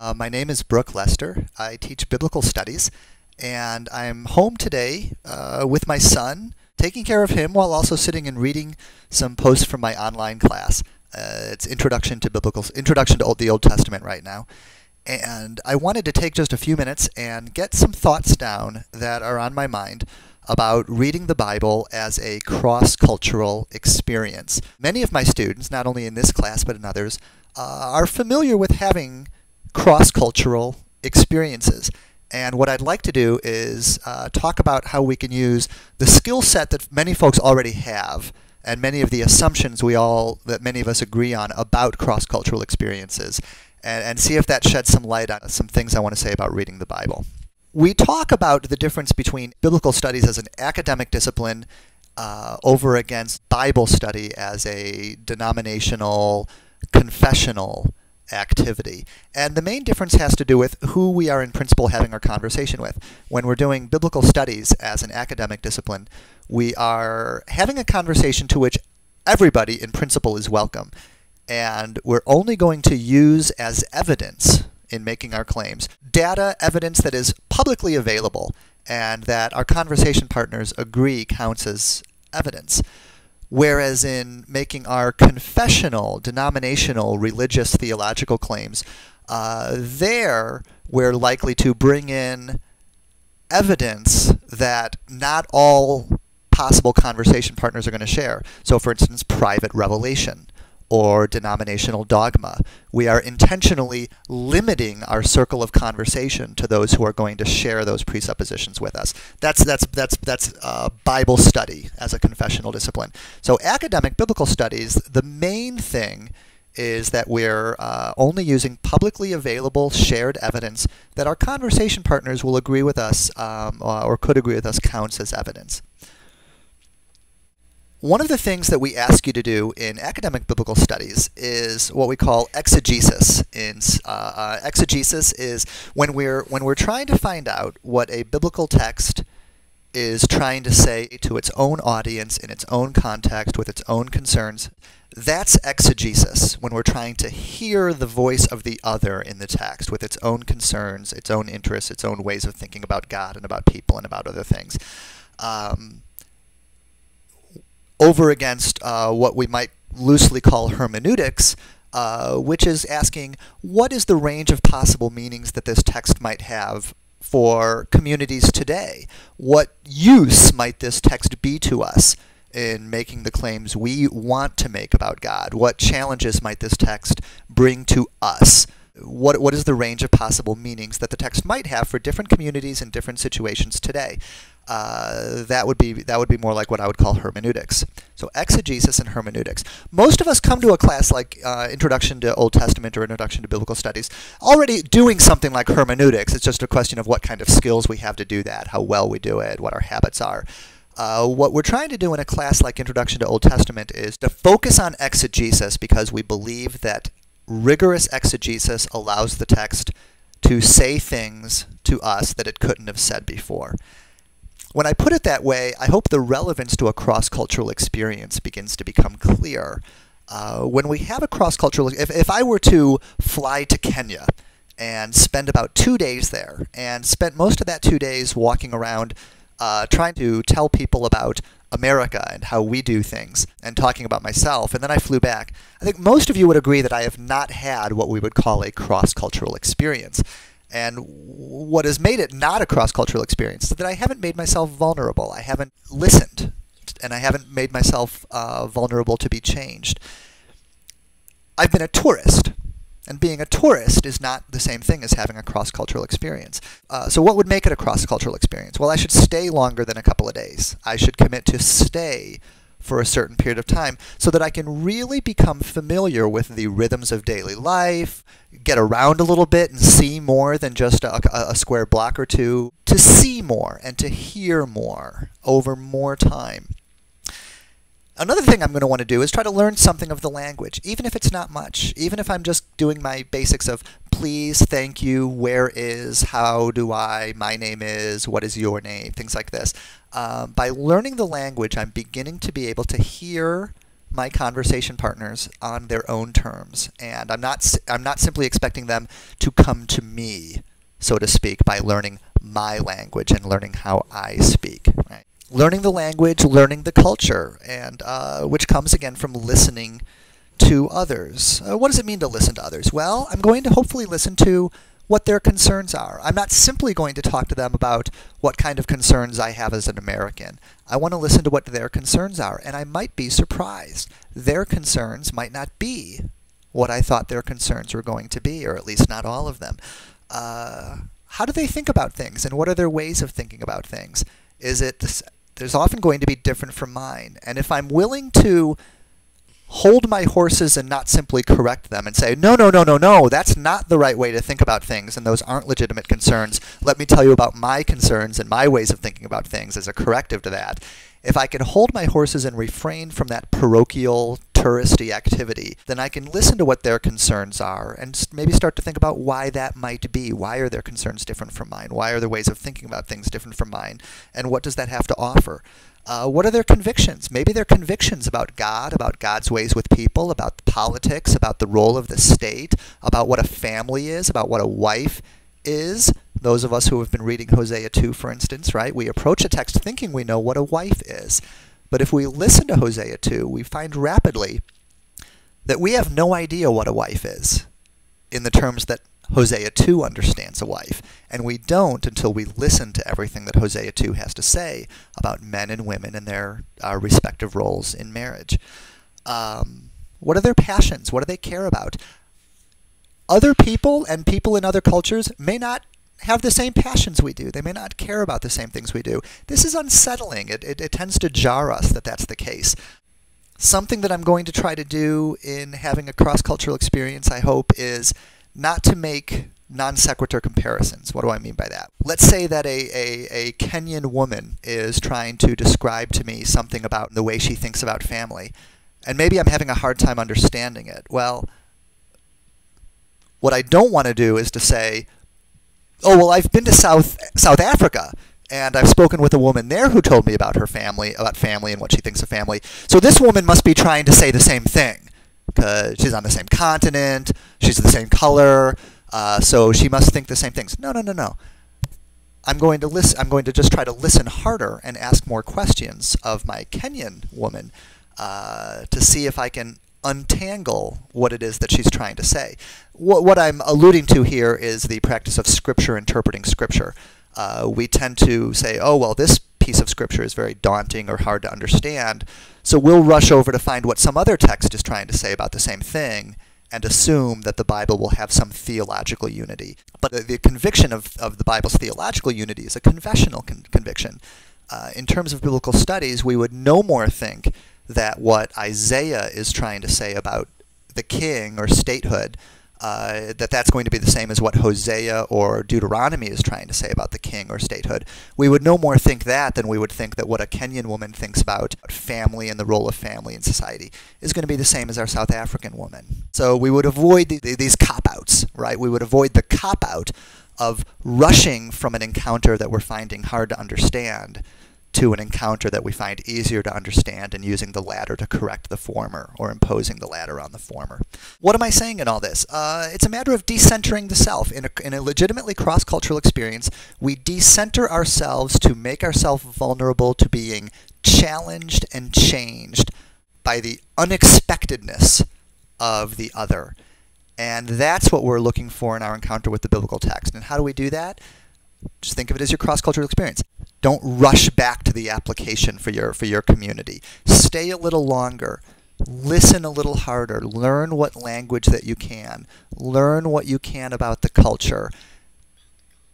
My name is Brooke Lester. I teach biblical studies, and I'm home today with my son, taking care of him while also sitting and reading some posts from my online class. It's Introduction to the Old Testament right now. And I wanted to take just a few minutes and get some thoughts down that are on my mind about reading the Bible as a cross-cultural experience. Many of my students, not only in this class but in others, are familiar with having cross-cultural experiences. And what I'd like to do is talk about how we can use the skill set that many folks already have and many of the assumptions that many of us agree on about cross-cultural experiences, and see if that sheds some light on some things I want to say about reading the Bible. We talk about the difference between biblical studies as an academic discipline over against Bible study as a denominational, confessional activity. And the main difference has to do with who we are in principle having our conversation with. When we're doing biblical studies as an academic discipline, we are having a conversation to which everybody in principle is welcome. And we're only going to use as evidence in making our claims data, evidence that is publicly available and that our conversation partners agree counts as evidence. Whereas in making our confessional, denominational, religious, theological claims, there we're likely to bring in evidence that not all possible conversation partners are going to share. So for instance, private revelation or denominational dogma. We are intentionally limiting our circle of conversation to those who are going to share those presuppositions with us. That's Bible study as a confessional discipline. So academic biblical studies, the main thing is that we're only using publicly available shared evidence that our conversation partners will agree with us or could agree with us counts as evidence. One of the things that we ask you to do in academic biblical studies is what we call exegesis. Exegesis is when we're trying to find out what a biblical text is trying to say to its own audience in its own context with its own concerns. That's exegesis, when we're trying to hear the voice of the other in the text with its own concerns, its own interests, its own ways of thinking about God and about people and about other things. Over against what we might loosely call hermeneutics, which is asking what is the range of possible meanings that this text might have for communities today? What use might this text be to us in making the claims we want to make about God? What challenges might this text bring to us? What is the range of possible meanings that the text might have for different communities and different situations today? That would be more like what I would call hermeneutics. So exegesis and hermeneutics. Most of us come to a class like Introduction to Old Testament or Introduction to Biblical Studies already doing something like hermeneutics. It's just a question of what kind of skills we have to do that, how well we do it, what our habits are. What we're trying to do in a class like Introduction to Old Testament is to focus on exegesis because we believe that rigorous exegesis allows the text to say things to us that it couldn't have said before. When I put it that way, I hope the relevance to a cross-cultural experience begins to become clear. When we have a cross-cultural, if I were to fly to Kenya and spend about 2 days there and spent most of that 2 days walking around trying to tell people about America and how we do things and talking about myself, and then I flew back, I think most of you would agree that I have not had what we would call a cross-cultural experience. And what has made it not a cross-cultural experience is that I haven't made myself vulnerable. I haven't listened, and I haven't made myself vulnerable to be changed. I've been a tourist, and being a tourist is not the same thing as having a cross-cultural experience. So what would make it a cross-cultural experience? Well, I should stay longer than a couple of days. I should commit to stay for a certain period of time so that I can really become familiar with the rhythms of daily life, get around a little bit and see more than just a square block or two, to see more and to hear more over more time. Another thing I'm going to want to do is try to learn something of the language, even if it's not much, even if I'm just doing my basics of please, thank you, where is, how do I, my name is, what is your name, things like this. By learning the language, I'm beginning to be able to hear my conversation partners on their own terms, and I'm not simply expecting them to come to me, so to speak, by learning my language and learning how I speak. Right? Learning the language, learning the culture, and which comes again from listening to others. What does it mean to listen to others? Well, I'm going to hopefully listen to what their concerns are. I'm not simply going to talk to them about what kind of concerns I have as an American. I want to listen to what their concerns are, and I might be surprised. Their concerns might not be what I thought their concerns were going to be, or at least not all of them. How do they think about things, and what are their ways of thinking about things? There's often going to be different from mine, and if I'm willing to hold my horses and not simply correct them and say, no, no, no, no, no, that's not the right way to think about things, and those aren't legitimate concerns. Let me tell you about my concerns and my ways of thinking about things as a corrective to that. If I can hold my horses and refrain from that parochial, touristy activity, then I can listen to what their concerns are and maybe start to think about why that might be. Why are their concerns different from mine? Why are their ways of thinking about things different from mine? And what does that have to offer? What are their convictions? Maybe they're convictions about God, about God's ways with people, about politics, about the role of the state, about what a family is, about what a wife is. Those of us who have been reading Hosea 2, for instance, right? We approach a text thinking we know what a wife is. But if we listen to Hosea 2, we find rapidly that we have no idea what a wife is in the terms that Hosea 2 understands a wife, and we don't until we listen to everything that Hosea 2 has to say about men and women and their respective roles in marriage. What are their passions? What do they care about? Other people and people in other cultures may not have the same passions we do. They may not care about the same things we do. This is unsettling. It tends to jar us that that's the case. Something that I'm going to try to do in having a cross-cultural experience, I hope, is not to make non sequitur comparisons. What do I mean by that? Let's say that a Kenyan woman is trying to describe to me something about the way she thinks about family, and maybe I'm having a hard time understanding it. Well, what I don't want to do is to say, oh, well, I've been to South Africa, and I've spoken with a woman there who told me about her family, and what she thinks of family. So this woman must be trying to say the same thing, because she's on the same continent, she's the same color, so she must think the same things. No, no, no, no. I'm going to just try to listen harder and ask more questions of my Kenyan woman to see if I can untangle what it is that she's trying to say. What I'm alluding to here is the practice of Scripture interpreting Scripture. We tend to say, oh, well, this piece of Scripture is very daunting or hard to understand, so we'll rush over to find what some other text is trying to say about the same thing and assume that the Bible will have some theological unity. But the conviction of the Bible's theological unity is a confessional conviction. In terms of biblical studies, we would no more think that what Isaiah is trying to say about the king or statehood, that's going to be the same as what Hosea or Deuteronomy is trying to say about the king or statehood. We would no more think that than we would think that what a Kenyan woman thinks about family and the role of family in society is going to be the same as our South African woman. So we would avoid these cop-outs, right? We would avoid the cop-out of rushing from an encounter that we're finding hard to understand to an encounter that we find easier to understand, and using the latter to correct the former, or imposing the latter on the former. What am I saying in all this? It's a matter of decentering the self. In a legitimately cross-cultural experience, we decenter ourselves to make ourselves vulnerable to being challenged and changed by the unexpectedness of the other. And that's what we're looking for in our encounter with the biblical text. And how do we do that? Just think of it as your cross-cultural experience. Don't rush back to the application for your community. Stay a little longer. Listen a little harder. Learn what language that you can. Learn what you can about the culture.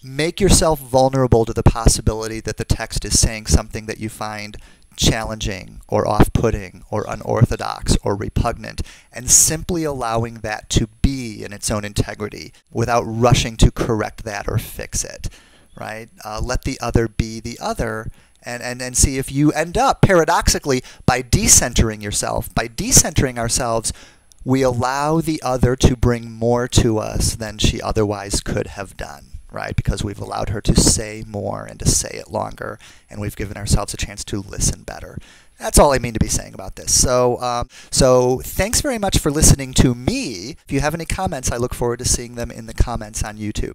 Make yourself vulnerable to the possibility that the text is saying something that you find challenging or off-putting or unorthodox or repugnant, and simply allowing that to be in its own integrity without rushing to correct that or fix it. Right? Let the other be the other, and see if you end up, paradoxically, by decentering yourself. By decentering ourselves, we allow the other to bring more to us than she otherwise could have done. right? Because we've allowed her to say more and to say it longer, and we've given ourselves a chance to listen better. That's all I mean to be saying about this. So thanks very much for listening to me. If you have any comments, I look forward to seeing them in the comments on YouTube.